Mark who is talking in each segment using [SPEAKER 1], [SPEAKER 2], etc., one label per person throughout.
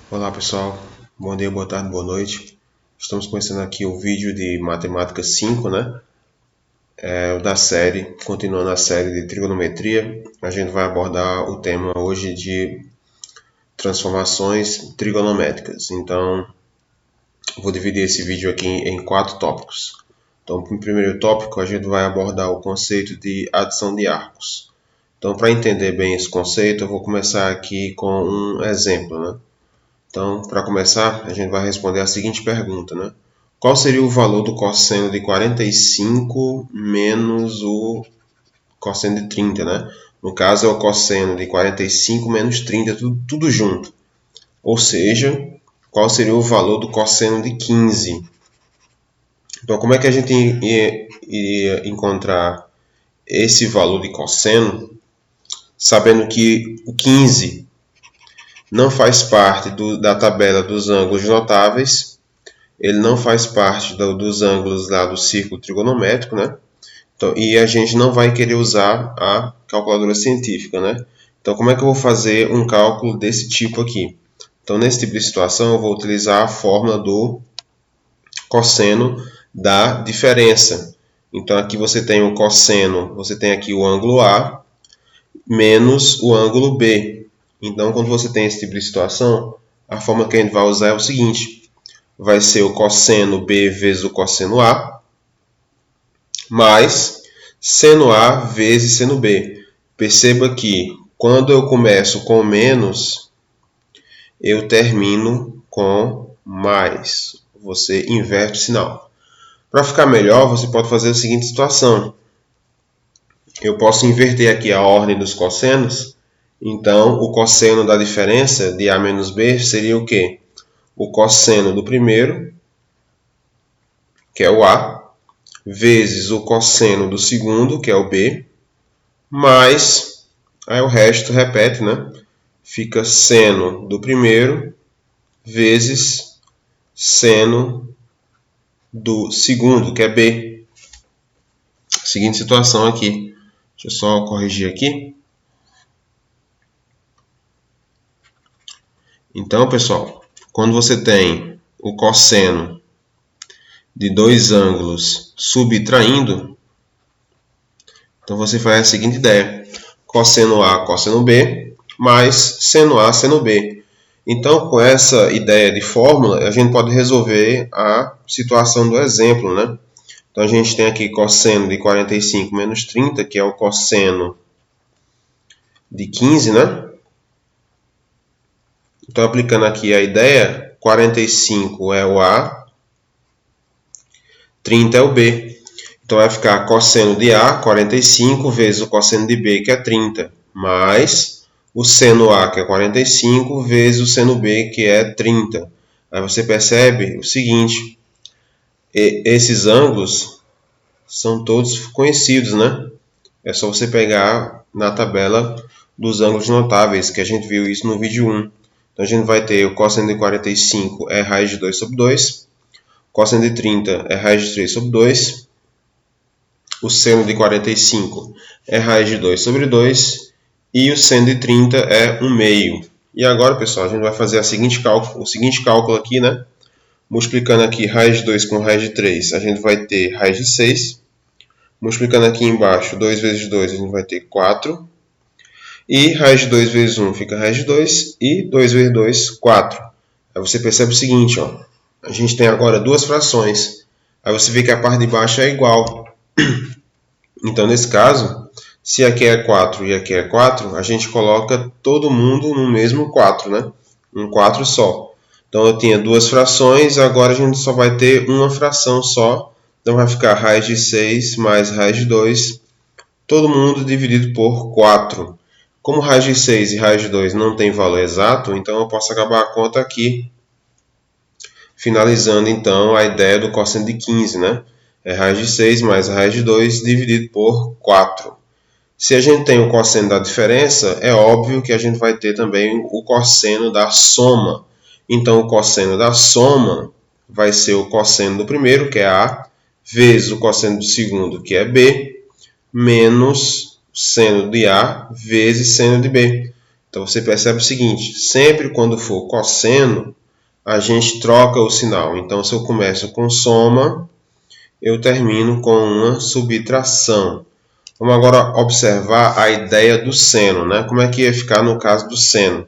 [SPEAKER 1] Olá pessoal, bom dia, boa tarde, boa noite. Estamos começando aqui o vídeo de Matemática 5, né? Da série, continuando a série de trigonometria. A gente vai abordar o tema hoje de transformações trigonométricas. Então, vou dividir esse vídeo aqui em 4 tópicos. Então, no primeiro tópico, a gente vai abordar o conceito de adição de arcos. Então, para entender bem esse conceito, eu vou começar aqui com um exemplo, né? Então, para começar, a gente vai responder a seguinte pergunta, né? Qual seria o valor do cosseno de 45 menos o cosseno de 30, né? No caso, é o cosseno de 45 menos 30, tudo junto. Ou seja, qual seria o valor do cosseno de 15? Então, como é que a gente iria encontrar esse valor de cosseno, sabendo que o 15 não faz parte da tabela dos ângulos notáveis, ele não faz parte dos ângulos lá do círculo trigonométrico, né? Então, e a gente não vai querer usar a calculadora científica, né? Então, como é que eu vou fazer um cálculo desse tipo aqui? Então, nesse tipo de situação, eu vou utilizar a fórmula do cosseno da diferença. Então, aqui você tem o cosseno, você tem aqui o ângulo A menos o ângulo B. Então, quando você tem esse tipo de situação, a fórmula que a gente vai usar é o seguinte: vai ser o cosseno B vezes o cosseno A, mais seno A vezes seno B. Perceba que quando eu começo com menos, eu termino com mais. Você inverte o sinal. Para ficar melhor, você pode fazer a seguinte situação. Eu posso inverter aqui a ordem dos cossenos. Então, o cosseno da diferença de A menos B seria o quê? O cosseno do primeiro, que é o A, vezes o cosseno do segundo, que é o B, mais, aí o resto repete, né? Fica seno do primeiro vezes seno do segundo, que é B. Seguinte situação aqui. Deixa eu só corrigir aqui. Então, pessoal, quando você tem o cosseno de dois ângulos subtraindo, então você faz a seguinte ideia: cosseno A, cosseno B, mais seno A, seno B. Então, com essa ideia de fórmula, a gente pode resolver a situação do exemplo, né? Então, a gente tem aqui cosseno de 45 menos 30, que é o cosseno de 15, né? Então, aplicando aqui a ideia, 45 é o A, 30 é o B. Então, vai ficar cosseno de A, 45, vezes o cosseno de B, que é 30, mais o seno A, que é 45, vezes o seno B, que é 30. Aí você percebe o seguinte: esses ângulos são todos conhecidos, né? É só você pegar na tabela dos ângulos notáveis, que a gente viu isso no vídeo 1. Então, a gente vai ter o cosseno de 45 é raiz de 2 sobre 2, cosseno de 30 é raiz de 3 sobre 2, o seno de 45 é raiz de 2 sobre 2 e o seno de 30 é 1 meio. E agora, pessoal, a gente vai fazer o seguinte cálculo aqui, né? Multiplicando aqui raiz de 2 com raiz de 3, a gente vai ter raiz de 6. Multiplicando aqui embaixo 2 vezes 2, a gente vai ter 4. E raiz de 2 vezes 1 fica raiz de 2. E 2 vezes 2, 4. Aí você percebe o seguinte, ó. A gente tem agora duas frações. Aí você vê que a parte de baixo é igual. Então, nesse caso, se aqui é 4 e aqui é 4, a gente coloca todo mundo no mesmo 4, né? Um 4 só. Então, eu tinha duas frações, agora a gente só vai ter uma fração só. Então, vai ficar raiz de 6 mais raiz de 2, todo mundo dividido por 4. Como raiz de 6 e raiz de 2 não tem valor exato, então eu posso acabar a conta aqui, finalizando então a ideia do cosseno de 15, né? É raiz de 6 mais raiz de 2 dividido por 4. Se a gente tem o cosseno da diferença, é óbvio que a gente vai ter também o cosseno da soma. Então, o cosseno da soma vai ser o cosseno do primeiro, que é A, vezes o cosseno do segundo, que é B, menos seno de A vezes seno de B. Então você percebe o seguinte, sempre quando for cosseno, a gente troca o sinal. Então se eu começo com soma, eu termino com uma subtração. Vamos agora observar a ideia do seno, né? Como é que ia ficar no caso do seno?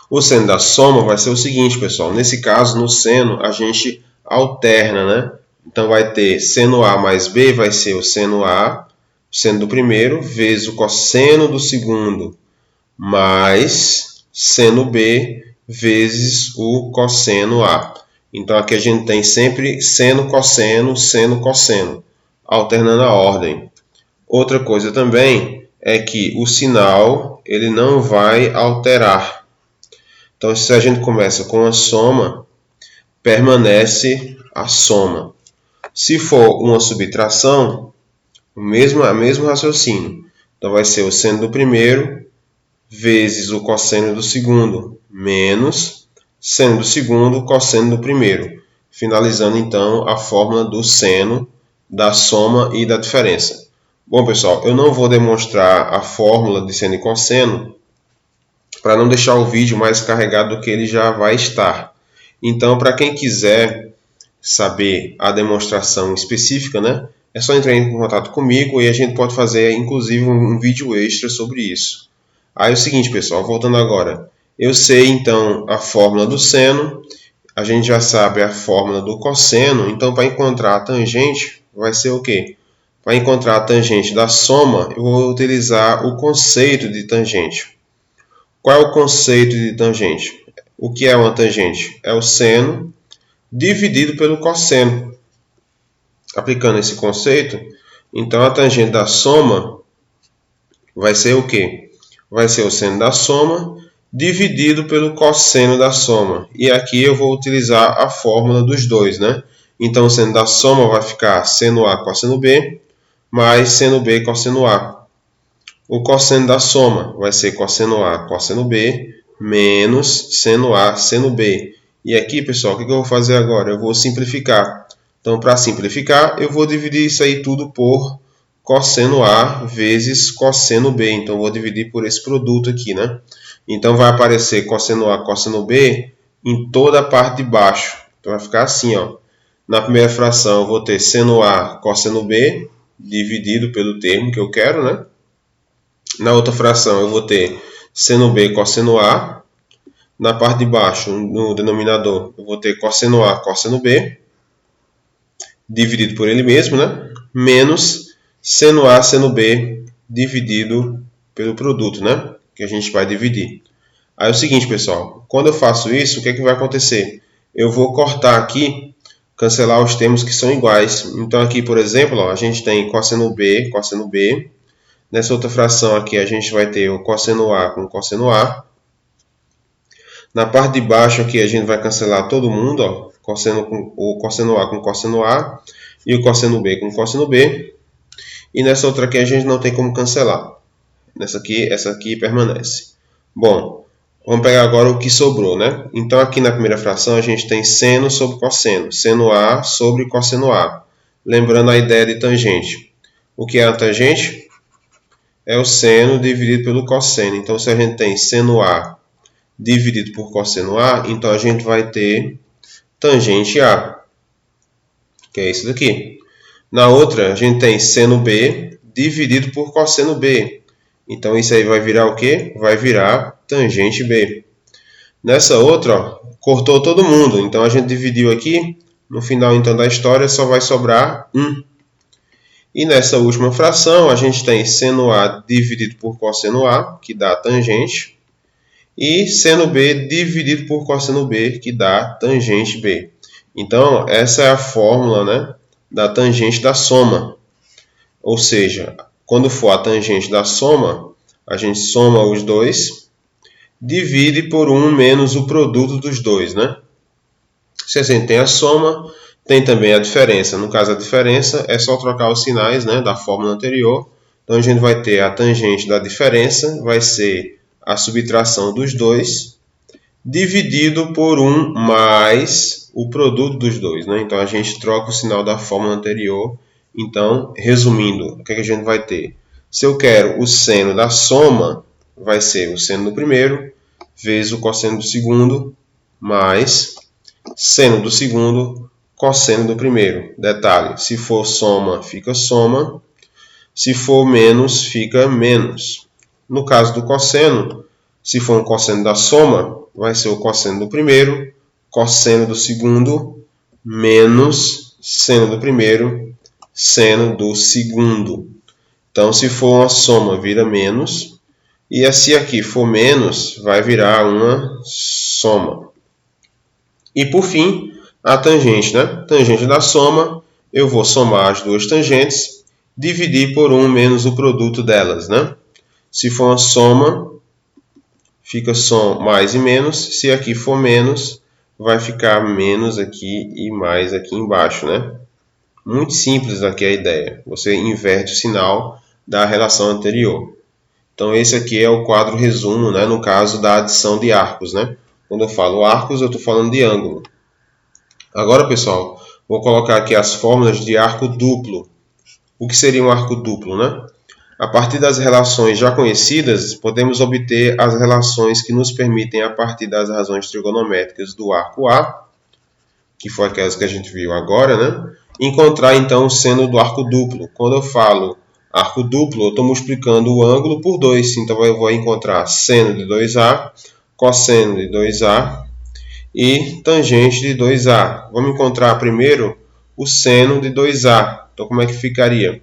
[SPEAKER 1] O seno da soma vai ser o seguinte, pessoal. Nesse caso, no seno, a gente alterna, né? Então vai ter seno A mais B, vai ser o seno A, seno do primeiro, vezes o cosseno do segundo, mais seno B, vezes o cosseno A. Então aqui a gente tem sempre seno, cosseno, alternando a ordem. Outra coisa também é que o sinal ele não vai alterar. Então, se a gente começa com a soma, permanece a soma. Se for uma subtração, o mesmo raciocínio. Então, vai ser o seno do primeiro vezes o cosseno do segundo, menos seno do segundo, cosseno do primeiro. Finalizando, então, a fórmula do seno, da soma e da diferença. Bom, pessoal, eu não vou demonstrar a fórmula de seno e cosseno, para não deixar o vídeo mais carregado do que ele já vai estar. Então, para quem quiser saber a demonstração específica, né, é só entrar em contato comigo e a gente pode fazer, inclusive, um vídeo extra sobre isso. Aí é o seguinte, pessoal, voltando agora. Eu sei, então, a fórmula do seno, a gente já sabe a fórmula do cosseno, então, para encontrar a tangente, vai ser o quê? Para encontrar a tangente da soma, eu vou utilizar o conceito de tangente. Qual é o conceito de tangente? O que é uma tangente? É o seno dividido pelo cosseno. Aplicando esse conceito, então a tangente da soma vai ser o quê? Vai ser o seno da soma dividido pelo cosseno da soma. E aqui eu vou utilizar a fórmula dos dois, né? Então o seno da soma vai ficar seno A cosseno B mais seno B cosseno A. O cosseno da soma vai ser cosseno A, cosseno B, menos seno A, seno B. E aqui, pessoal, o que eu vou fazer agora? Eu vou simplificar. Então, para simplificar, eu vou dividir isso aí tudo por cosseno A vezes cosseno B. Então, eu vou dividir por esse produto aqui, né? Então, vai aparecer cosseno A, cosseno B em toda a parte de baixo. Então, vai ficar assim, ó. Na primeira fração, eu vou ter seno A, cosseno B, dividido pelo termo que eu quero, né? Na outra fração eu vou ter seno B cosseno A. Na parte de baixo, no denominador, eu vou ter cosseno A cosseno B, dividido por ele mesmo, né? Menos seno A seno B, dividido pelo produto, né? Que a gente vai dividir. Aí é o seguinte, pessoal. Quando eu faço isso, o que é que vai acontecer? Eu vou cortar aqui, cancelar os termos que são iguais. Então aqui, por exemplo, ó, a gente tem cosseno B, cosseno B. Nessa outra fração aqui a gente vai ter o cosseno A com cosseno A. Na parte de baixo aqui a gente vai cancelar todo mundo, ó, o cosseno A com cosseno A e o cosseno B com cosseno B. E nessa outra aqui a gente não tem como cancelar. Essa aqui permanece. Bom, vamos pegar agora o que sobrou, né? Então aqui na primeira fração a gente tem seno sobre cosseno, seno A sobre cosseno A. Lembrando a ideia de tangente. O que é a tangente? É o seno dividido pelo cosseno. Então, se a gente tem seno A dividido por cosseno A, então a gente vai ter tangente A, que é isso daqui. Na outra, a gente tem seno B dividido por cosseno B. Então, isso aí vai virar o quê? Vai virar tangente B. Nessa outra, ó, cortou todo mundo. Então, a gente dividiu aqui. No final, então, da história, só vai sobrar 1. E nessa última fração, a gente tem seno A dividido por cosseno A, que dá tangente, e seno B dividido por cosseno B, que dá tangente B. Então, essa é a fórmula, né, da tangente da soma. Ou seja, quando for a tangente da soma, a gente soma os dois, divide por 1 menos o produto dos dois, né? Se a gente tem a soma, tem também a diferença. No caso, a diferença é só trocar os sinais, né, da fórmula anterior. Então, a gente vai ter a tangente da diferença, vai ser a subtração dos dois, dividido por 1 mais o produto dos dois, né? Então, a gente troca o sinal da fórmula anterior. Então, resumindo, o que a gente vai ter? Se eu quero o seno da soma, vai ser o seno do primeiro vezes o cosseno do segundo, mais seno do segundo, cosseno do primeiro. Detalhe, se for soma, fica soma. Se for menos, fica menos. No caso do cosseno, se for um cosseno da soma, vai ser o cosseno do primeiro, cosseno do segundo, menos seno do primeiro, seno do segundo. Então, se for uma soma, vira menos. E se aqui for menos, vai virar uma soma. E por fim, a tangente, né? Tangente da soma, eu vou somar as duas tangentes, dividir por 1 menos o produto delas, né? Se for uma soma, fica mais e menos. Se aqui for menos, vai ficar menos aqui e mais aqui embaixo, né? Muito simples aqui a ideia. Você inverte o sinal da relação anterior. Então, esse aqui é o quadro resumo, né? No caso da adição de arcos, né? Quando eu falo arcos, eu estou falando de ângulo. Agora, pessoal, vou colocar aqui as fórmulas de arco duplo. O que seria um arco duplo, né? A partir das relações já conhecidas, podemos obter as relações que nos permitem, a partir das razões trigonométricas do arco A, que foi aquelas que a gente viu agora, né? Encontrar, então, o seno do arco duplo. Quando eu falo arco duplo, eu estou multiplicando o ângulo por 2. Então, eu vou encontrar seno de 2A, cosseno de 2A e tangente de 2A. Vamos encontrar primeiro o seno de 2A. Então, como é que ficaria?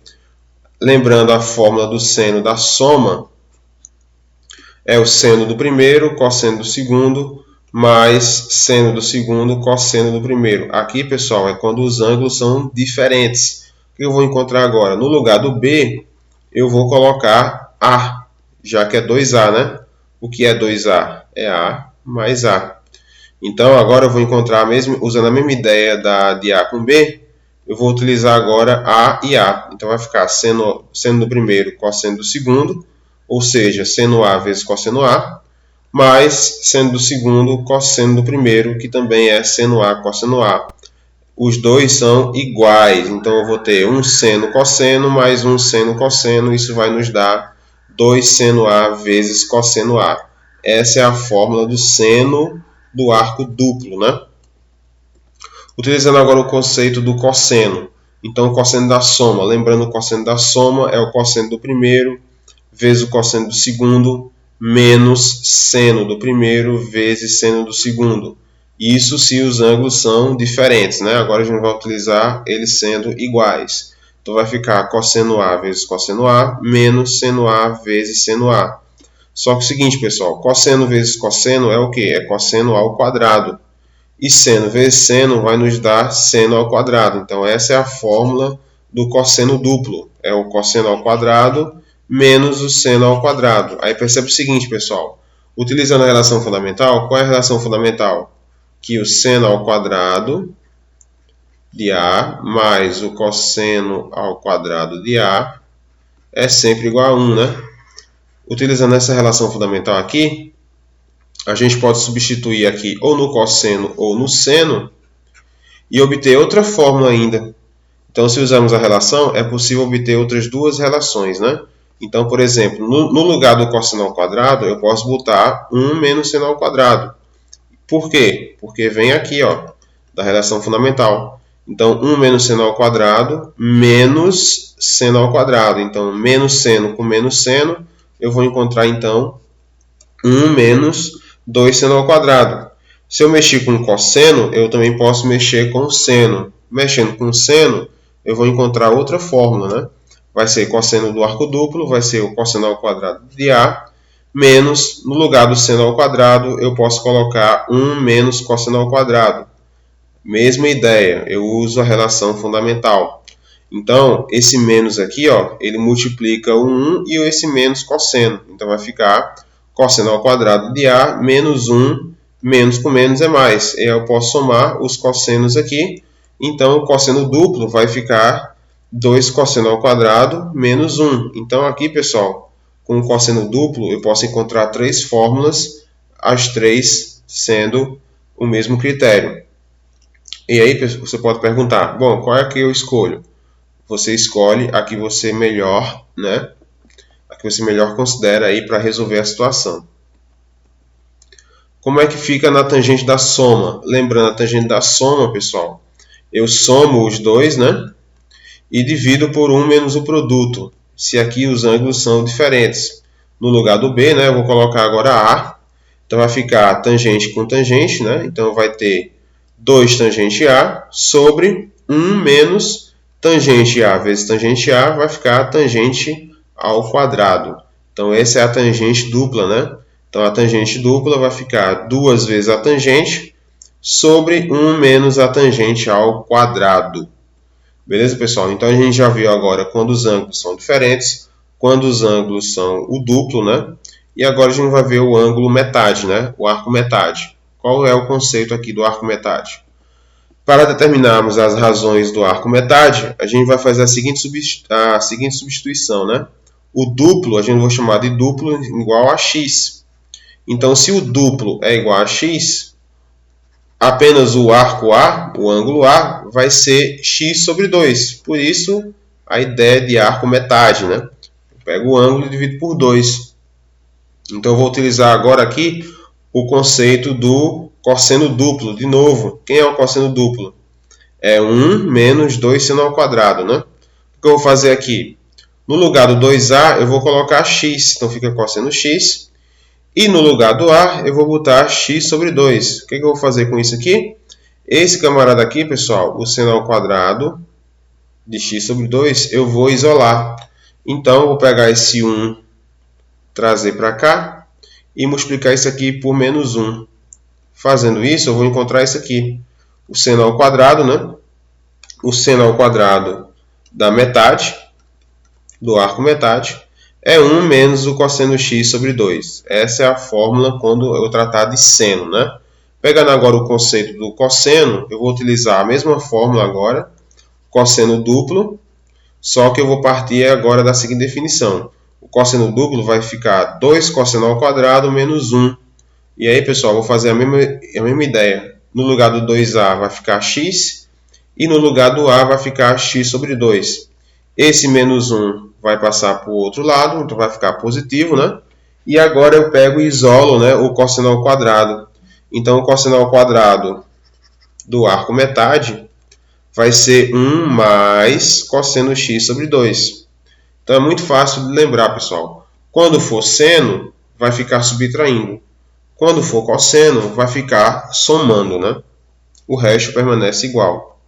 [SPEAKER 1] Lembrando a fórmula do seno da soma, é o seno do primeiro, cosseno do segundo, mais seno do segundo, cosseno do primeiro. Aqui, pessoal, é quando os ângulos são diferentes. O que eu vou encontrar agora? No lugar do B, eu vou colocar A, já que é 2A, né? O que é 2A? É A mais A. Então, agora eu vou encontrar, usando a mesma ideia de A com B, eu vou utilizar agora A e A. Então, vai ficar seno do primeiro, cosseno do segundo, ou seja, seno A vezes cosseno A, mais seno do segundo, cosseno do primeiro, que também é seno A, cosseno A. Os dois são iguais, então eu vou ter um seno cosseno mais um seno cosseno, isso vai nos dar 2 seno A vezes cosseno A. Essa é a fórmula do seno do arco duplo, né? Utilizando agora o conceito do cosseno. Então, o cosseno da soma. Lembrando, o cosseno da soma é o cosseno do primeiro vezes o cosseno do segundo menos seno do primeiro vezes seno do segundo. Isso se os ângulos são diferentes, né? Agora a gente vai utilizar eles sendo iguais. Então, vai ficar cosseno A vezes cosseno A menos seno A vezes seno A. Só que é o seguinte, pessoal, cosseno vezes cosseno é o quê? É cosseno ao quadrado. E seno vezes seno vai nos dar seno ao quadrado. Então, essa é a fórmula do cosseno duplo. É o cosseno ao quadrado menos o seno ao quadrado. Aí percebe o seguinte, pessoal. Utilizando a relação fundamental, qual é a relação fundamental? Que o seno ao quadrado de A mais o cosseno ao quadrado de A é sempre igual a 1, né? Utilizando essa relação fundamental aqui, a gente pode substituir aqui ou no cosseno ou no seno e obter outra fórmula ainda. Então, se usarmos a relação, é possível obter outras duas relações, né? Então, por exemplo, no lugar do cosseno ao quadrado, eu posso botar 1 menos seno ao quadrado. Por quê? Porque vem aqui, ó, da relação fundamental. Então, 1 menos seno ao quadrado menos seno ao quadrado. Então, menos seno com menos seno, eu vou encontrar, então, 1 menos 2 seno ao quadrado. Se eu mexer com cosseno, eu também posso mexer com seno. Mexendo com seno, eu vou encontrar outra fórmula, né? Vai ser cosseno do arco duplo, vai ser o cosseno ao quadrado de A, menos, no lugar do seno ao quadrado, eu posso colocar 1 menos cosseno ao quadrado. Mesma ideia, eu uso a relação fundamental. Então, esse menos aqui, ó, ele multiplica o 1 e esse menos cosseno. Então, vai ficar cosseno ao quadrado de A menos 1, menos com menos é mais. Eu posso somar os cossenos aqui. Então, o cosseno duplo vai ficar 2 cosseno ao quadrado menos 1. Então, aqui, pessoal, com o cosseno duplo, eu posso encontrar 3 fórmulas, as 3 sendo o mesmo critério. E aí, você pode perguntar, bom, qual é que eu escolho? Você escolhe a que você melhor, né? A que você melhor considera aí para resolver a situação. Como é que fica na tangente da soma? Lembrando, a tangente da soma, pessoal, eu somo os dois, né? E divido por 1 menos o produto, se aqui os ângulos são diferentes. No lugar do B, né, eu vou colocar agora A. Então vai ficar tangente com tangente, né? Então vai ter 2 tangente A sobre 1 menos tangente A vezes tangente A, vai ficar tangente ao quadrado. Então essa é a tangente dupla, né? Então a tangente dupla vai ficar 2 vezes a tangente sobre 1 menos a tangente ao quadrado. Beleza, pessoal? Então a gente já viu agora quando os ângulos são diferentes, quando os ângulos são o duplo, né? E agora a gente vai ver o ângulo metade, né? O arco metade. Qual é o conceito aqui do arco metade? Para determinarmos as razões do arco metade, a gente vai fazer a seguinte substituição, né? O duplo, a gente vai chamar de duplo igual a x. Então, se o duplo é igual a x, apenas o arco A, o ângulo A, vai ser x sobre 2. Por isso, a ideia de arco metade, né? Eu pego o ângulo e divido por 2. Então, eu vou utilizar agora aqui o conceito do cosseno duplo. De novo, quem é o cosseno duplo? É 1 menos 2 seno ao quadrado, né? O que eu vou fazer aqui? No lugar do 2A, eu vou colocar x. Então, fica cosseno x. E no lugar do A, eu vou botar x sobre 2. O que eu vou fazer com isso aqui? Esse camarada aqui, pessoal, o seno ao quadrado de x sobre 2, eu vou isolar. Então, eu vou pegar esse 1, trazer para cá e multiplicar isso aqui por menos 1. Fazendo isso, eu vou encontrar isso aqui. O seno ao quadrado, né? O seno ao quadrado da metade, do arco metade, é 1 menos o cosseno x sobre 2. Essa é a fórmula quando eu tratar de seno, né? Pegando agora o conceito do cosseno, eu vou utilizar a mesma fórmula agora, cosseno duplo, só que eu vou partir agora da seguinte definição. O cosseno duplo vai ficar 2 cosseno ao quadrado menos 1. E aí, pessoal, vou fazer a mesma ideia. No lugar do 2a vai ficar x, e no lugar do a vai ficar x sobre 2. Esse menos 1 vai passar para o outro lado, então vai ficar positivo, né? E agora eu pego e isolo, né, o cosseno ao quadrado. Então, o cosseno ao quadrado do arco metade vai ser 1 mais cosseno x sobre 2. Então, é muito fácil de lembrar, pessoal. Quando for seno, vai ficar subtraindo. Quando for cosseno, vai ficar somando, né? O resto permanece igual.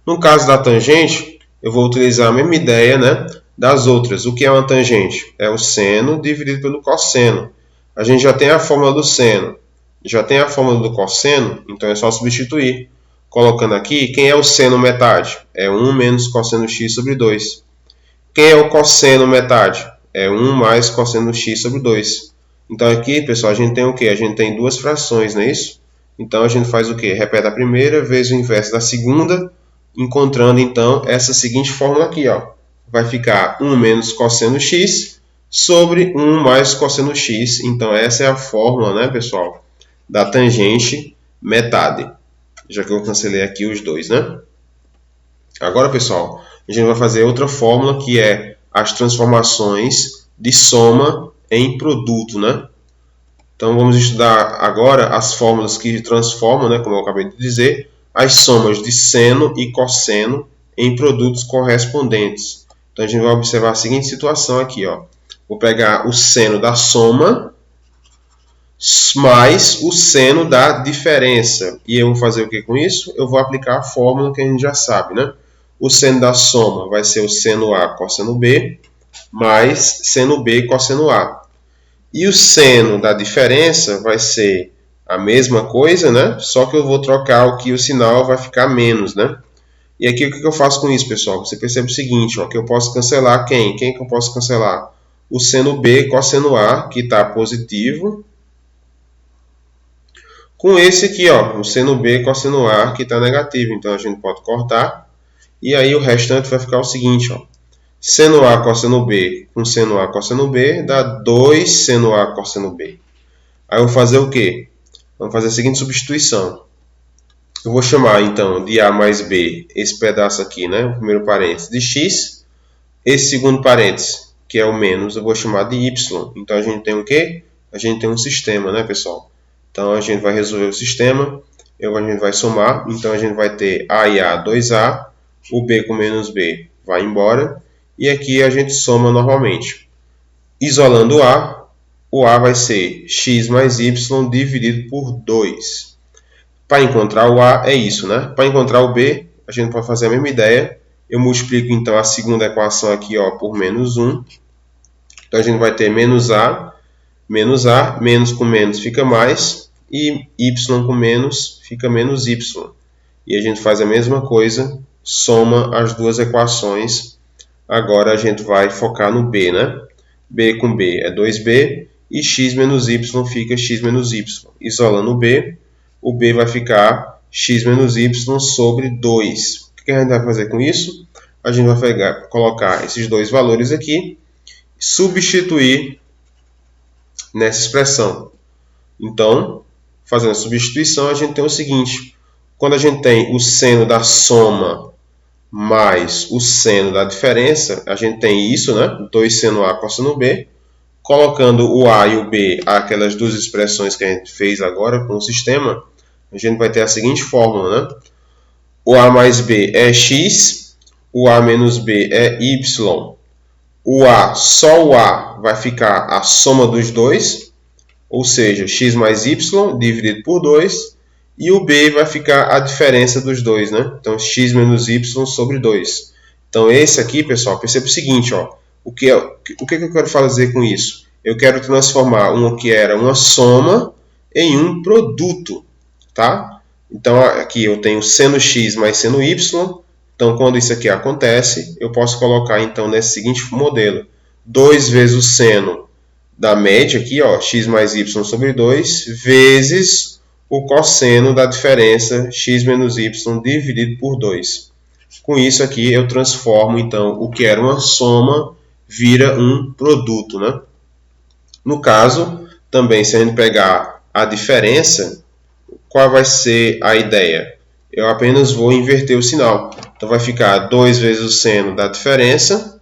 [SPEAKER 1] No caso da tangente, eu vou utilizar a mesma ideia, né, das outras. O que é uma tangente? É o seno dividido pelo cosseno. A gente já tem a fórmula do seno, já tem a fórmula do cosseno, então é só substituir. Colocando aqui, quem é o seno metade? É 1 menos cosseno x sobre 2. Quem é o cosseno metade? É 1 mais cosseno x sobre 2. Então aqui, pessoal, a gente tem o quê? A gente tem duas frações, não é isso? Então a gente faz o quê? Repete a primeira vezes o inverso da segunda, encontrando então essa seguinte fórmula aqui, ó. Vai ficar 1 menos cosseno x sobre 1 mais cosseno x. Então essa é a fórmula, né, pessoal, da tangente metade. Já que eu cancelei aqui os dois, né? Agora, pessoal, a gente vai fazer outra fórmula que é as transformações de soma em produto, né? Então vamos estudar agora as fórmulas que transformam, né, como eu acabei de dizer, as somas de seno e cosseno em produtos correspondentes. Então a gente vai observar a seguinte situação aqui, ó. Vou pegar o seno da soma mais o seno da diferença. E eu vou fazer o que com isso? Eu vou aplicar a fórmula que a gente já sabe, né? O seno da soma vai ser o seno A cosseno B mais seno B cosseno A. E o seno da diferença vai ser a mesma coisa, né? Só que eu vou trocar o sinal vai ficar menos, né? E aqui o que eu faço com isso, pessoal? Você percebe o seguinte, ó, que eu posso cancelar quem? Quem que eu posso cancelar? O seno B cosseno A, que está positivo, com esse aqui, ó, o seno B cosseno A, que está negativo. Então a gente pode cortar. E aí o restante vai ficar o seguinte, ó. Seno A cosseno B com seno A cosseno B dá 2 seno A cosseno B. Aí eu vou fazer o quê? Vamos fazer a seguinte substituição. Eu vou chamar então de A mais B esse pedaço aqui, né? O primeiro parênteses de x. Esse segundo parênteses, que é o menos, eu vou chamar de y. Então a gente tem o quê? A gente tem um sistema, né, pessoal? Então a gente vai resolver o sistema, a gente vai somar, então a gente vai ter a e a 2a, o b com menos b vai embora, e aqui a gente soma normalmente. Isolando o a vai ser x mais y dividido por 2. Para encontrar o a é isso, né? Para encontrar o b, a gente pode fazer a mesma ideia. Eu multiplico então a segunda equação aqui, ó, por menos 1. Então a gente vai ter menos com menos fica mais, e y com menos fica menos y. E a gente faz a mesma coisa, soma as duas equações. Agora a gente vai focar no b, né? B com b é 2b, e x menos y fica x menos y. Isolando o b vai ficar x menos y sobre 2. O que a gente vai fazer com isso? A gente vai colocar esses dois valores aqui, substituir nessa expressão. Então, fazendo a substituição, a gente tem o seguinte: quando a gente tem o seno da soma mais o seno da diferença, a gente tem isso, né? 2 seno A cosseno B. Colocando o A e o B, aquelas duas expressões que a gente fez agora com o sistema, a gente vai ter a seguinte fórmula, né? O A mais B é x, o A menos B é y. Só o A vai ficar a soma dos dois, ou seja, x mais y dividido por 2, e o b vai ficar a diferença dos dois, né? Então, x menos y sobre 2. Então, esse aqui, pessoal, perceba o seguinte, ó, o que eu quero fazer com isso? Eu quero transformar o que era uma soma em um produto, tá? Então, aqui eu tenho seno x mais seno y. Então, quando isso aqui acontece, eu posso colocar, então, nesse seguinte modelo. 2 vezes o seno da média aqui, ó, x mais y sobre 2, vezes o cosseno da diferença x menos y dividido por 2. Com isso aqui, eu transformo, então, o que era uma soma vira um produto, né? No caso, também, se a gente pegar a diferença, qual vai ser a ideia? Eu apenas vou inverter o sinal. Então, vai ficar 2 vezes o seno da diferença,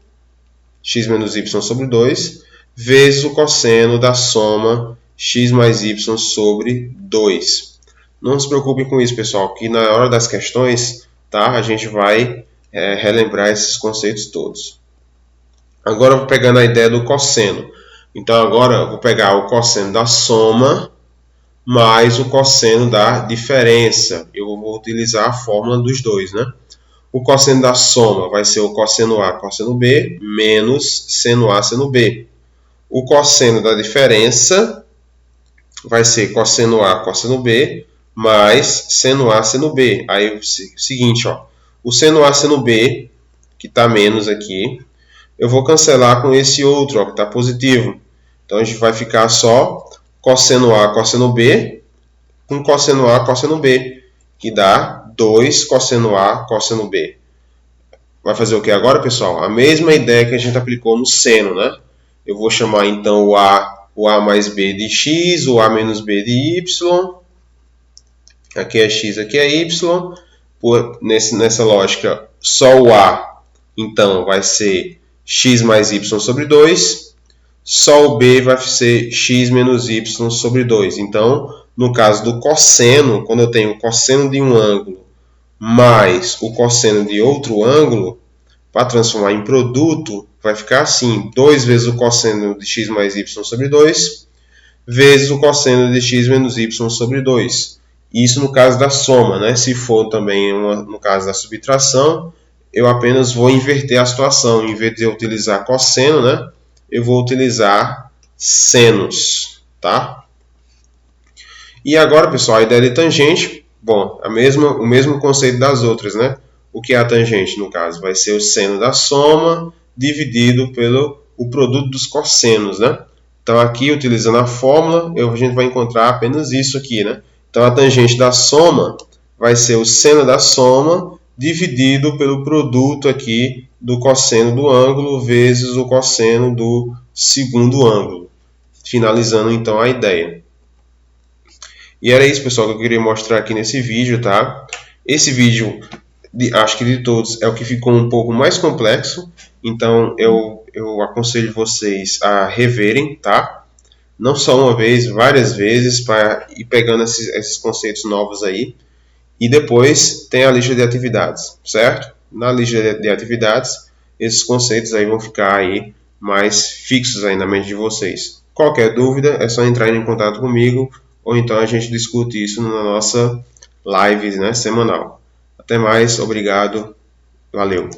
[SPEAKER 1] x menos y sobre 2, vezes o cosseno da soma x mais y sobre 2. Não se preocupe com isso, pessoal, que na hora das questões, tá, a gente vai relembrar esses conceitos todos. Agora, eu vou pegando a ideia do cosseno. Então, agora eu vou pegar o cosseno da soma mais o cosseno da diferença. Eu vou utilizar a fórmula dos dois, né? O cosseno da soma vai ser o cosseno A, cosseno B, menos seno A, seno B. O cosseno da diferença vai ser cosseno A, cosseno B, mais seno A, seno B. Aí, o seguinte, ó, o seno A, seno B, que está menos aqui, eu vou cancelar com esse outro, ó, que está positivo. Então, a gente vai ficar só cosseno A, cosseno B, com cosseno A, cosseno B, que dá 2 cosseno A, cosseno B. Vai fazer o que agora, pessoal? A mesma ideia que a gente aplicou no seno, né? Eu vou chamar, então, o A mais B de x, o A menos B de y. Aqui é x, aqui é y. Nessa lógica, só o A, então, vai ser x mais y sobre 2. Só o B vai ser x menos y sobre 2. Então, no caso do cosseno, quando eu tenho o cosseno de um ângulo mais o cosseno de outro ângulo, para transformar em produto, vai ficar assim: 2 vezes o cosseno de x mais y sobre 2, vezes o cosseno de x menos y sobre 2. Isso no caso da soma, né? Se for também no caso da subtração, eu apenas vou inverter a situação. Em vez de eu utilizar cosseno, né? Eu vou utilizar senos, tá? E agora, pessoal, a ideia de tangente, bom, o mesmo conceito das outras, né? O que é a tangente, no caso? Vai ser o seno da soma dividido pelo o produto dos cossenos, né? Então, aqui, utilizando a fórmula, a gente vai encontrar apenas isso aqui, né? Então, a tangente da soma vai ser o seno da soma dividido pelo produto aqui do cosseno do ângulo vezes o cosseno do segundo ângulo. Finalizando, então, a ideia. E era isso, pessoal, que eu queria mostrar aqui nesse vídeo, tá? Esse vídeo, acho que de todos, é o que ficou um pouco mais complexo. Então, eu eu aconselho vocês a reverem, tá? Não só uma vez, várias vezes, para ir pegando esses conceitos novos aí. E depois tem a lista de atividades, certo? Na lista de atividades, esses conceitos aí vão ficar aí mais fixos aí na mente de vocês. Qualquer dúvida, é só entrar em contato comigo, ou então a gente discute isso na nossa live, né, semanal. Até mais, obrigado, valeu!